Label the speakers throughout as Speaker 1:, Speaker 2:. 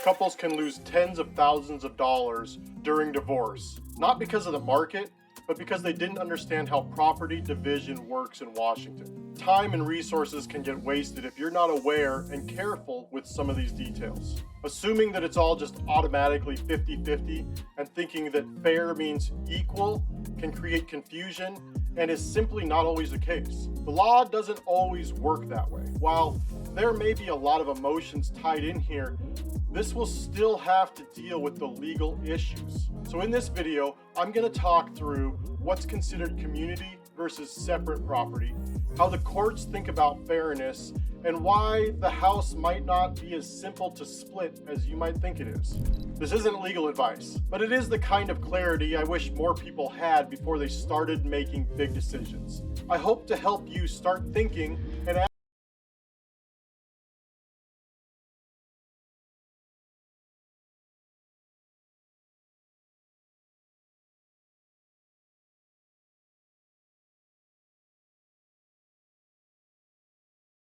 Speaker 1: couples can lose tens of thousands of dollars during divorce, not because of the market, but because they didn't understand how property division works in Washington. Time and resources can get wasted if you're not aware and careful with some of these details. Assuming that it's all just automatically 50-50 and thinking that fair means equal can create confusion and is simply not always the case. The law doesn't always work that way. While there may be a lot of emotions tied in here, this will still have to deal with the legal issues. So in this video, I'm going to talk through what's considered community versus separate property, how the courts think about fairness, and why the house might not be as simple to split as you might think it is. This isn't legal advice, but it is the kind of clarity I wish more people had before they started making big decisions. I hope to help you start thinking and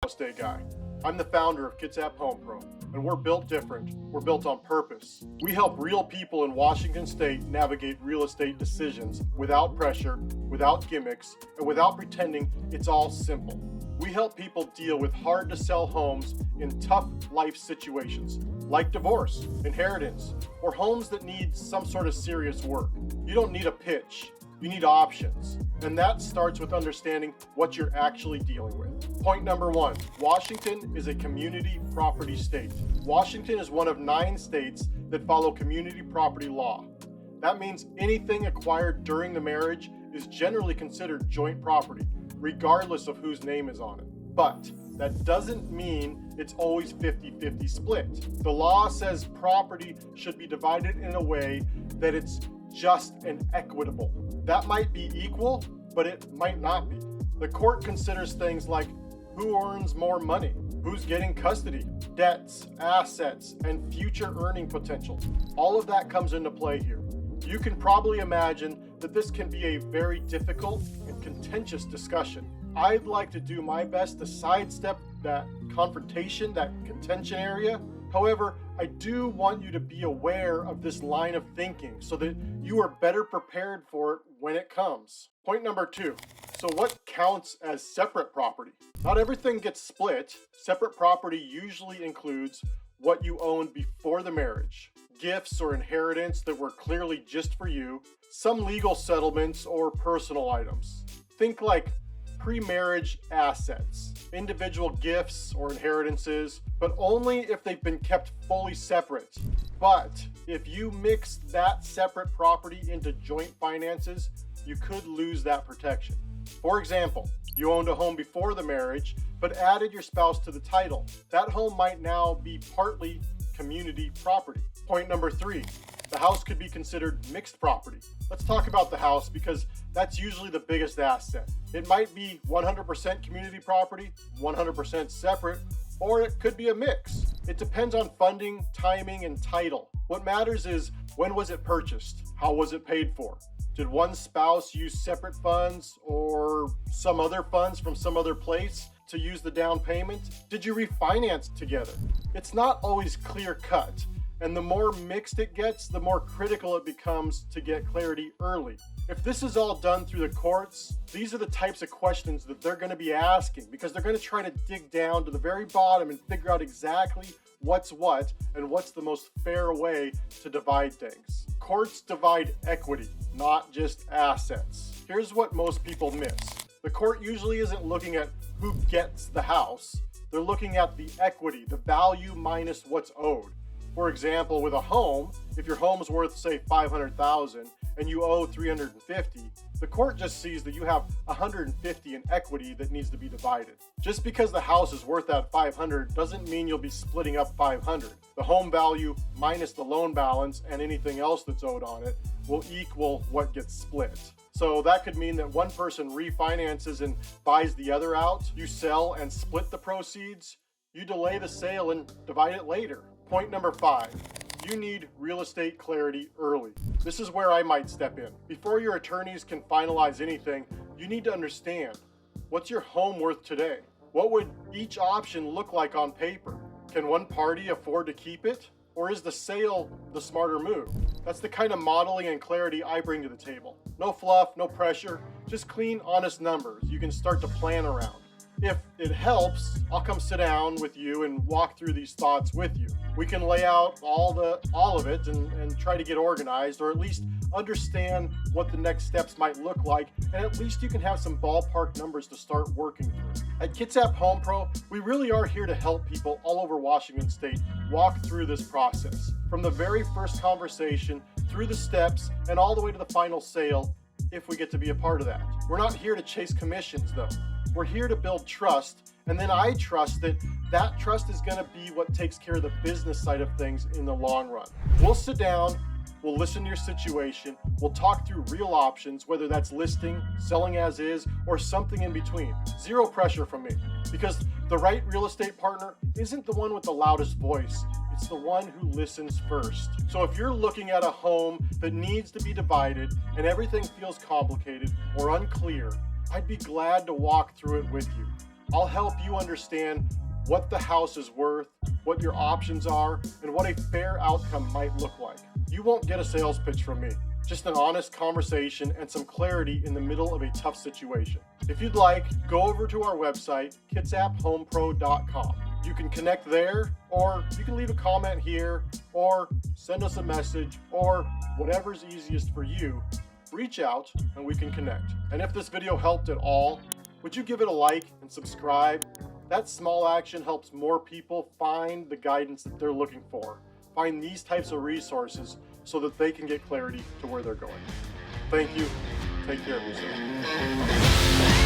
Speaker 1: estate guy. I'm the founder of Kitsap Home Pro, and we're built different. We're built on purpose. We help real people in Washington State navigate real estate decisions without pressure, without gimmicks, and without pretending it's all simple. We help people deal with hard to sell homes in tough life situations, like divorce, inheritance, or homes that need some sort of serious work. You don't need a pitch. You need options, and that starts with understanding what you're actually dealing with. Point number one, Washington is a community property state. Washington is one of 9 states that follow community property law. That means anything acquired during the marriage is generally considered joint property, regardless of whose name is on it. But that doesn't mean it's always 50-50 split. The law says property should be divided in a way that it's just and equitable. That might be equal, but it might not be. The court considers things like who earns more money, who's getting custody, debts, assets, and future earning potential. All of that comes into play here. You can probably imagine that this can be a very difficult and contentious discussion. I'd like to do my best to sidestep that confrontation, that contention area. However, I do want you to be aware of this line of thinking so that you are better prepared for it when it comes. Point number 2. So what counts as separate property? Not everything gets split. Separate property usually includes what you owned before the marriage, gifts or inheritance that were clearly just for you, some legal settlements or personal items. Think like pre-marriage assets, individual gifts or inheritances, but only if they've been kept fully separate. But if you mix that separate property into joint finances, you could lose that protection. For example, you owned a home before the marriage, but added your spouse to the title. That home might now be partly community property. Point number 3. The house could be considered mixed property. Let's talk about the house because that's usually the biggest asset. It might be 100% community property, 100% separate, or it could be a mix. It depends on funding, timing, and title. What matters is when was it purchased? How was it paid for? Did one spouse use separate funds or some other funds from some other place to use the down payment? Did you refinance together? It's not always clear cut. And the more mixed it gets, the more critical it becomes to get clarity early. If this is all done through the courts, these are the types of questions that they're going to be asking because they're going to try to dig down to the very bottom and figure out exactly what's what and what's the most fair way to divide things. Courts divide equity, not just assets. Here's what most people miss. The court usually isn't looking at who gets the house. They're looking at the equity, the value minus what's owed. For example, with a home, if your home's worth, say, $500,000 and you owe $350, the court just sees that you have $150 in equity that needs to be divided. Just because the house is worth that $500 doesn't mean you'll be splitting up $500. The home value minus the loan balance and anything else that's owed on it will equal what gets split. So that could mean that one person refinances and buys the other out. You sell and split the proceeds. You delay the sale and divide it later. Point number 5, you need real estate clarity early. This is where I might step in. Before your attorneys can finalize anything, you need to understand, what's your home worth today? What would each option look like on paper? Can one party afford to keep it? Or is the sale the smarter move? That's the kind of modeling and clarity I bring to the table. No fluff, no pressure, just clean, honest numbers you can start to plan around. If it helps, I'll come sit down with you and walk through these thoughts with you. We can lay out all of it and try to get organized, or at least understand what the next steps might look like, and at least you can have some ballpark numbers to start working through. At Kitsap Home Pro, we really are here to help people all over Washington State walk through this process. From the very first conversation, through the steps, and all the way to the final sale, if we get to be a part of that. We're not here to chase commissions though. We're here to build trust, and then I trust that trust is going to be what takes care of the business side of things in the long run. We'll sit down, we'll listen to your situation, we'll talk through real options, whether that's listing, selling as is, or something in between. Zero pressure from me, because the right real estate partner isn't the one with the loudest voice. It's the one who listens first. So if you're looking at a home that needs to be divided and everything feels complicated or unclear, I'd be glad to walk through it with you. I'll help you understand what the house is worth, what your options are, and what a fair outcome might look like. You won't get a sales pitch from me, just an honest conversation and some clarity in the middle of a tough situation. If you'd like, go over to our website, kitsaphomepro.com. You can connect there, or you can leave a comment here, or send us a message, or whatever's easiest for you. Reach out and we can connect. And if this video helped at all, would you give it a like and subscribe? That small action helps more people find the guidance that they're looking for, find these types of resources so that they can get clarity to where they're going. Thank you. Take care of yourself.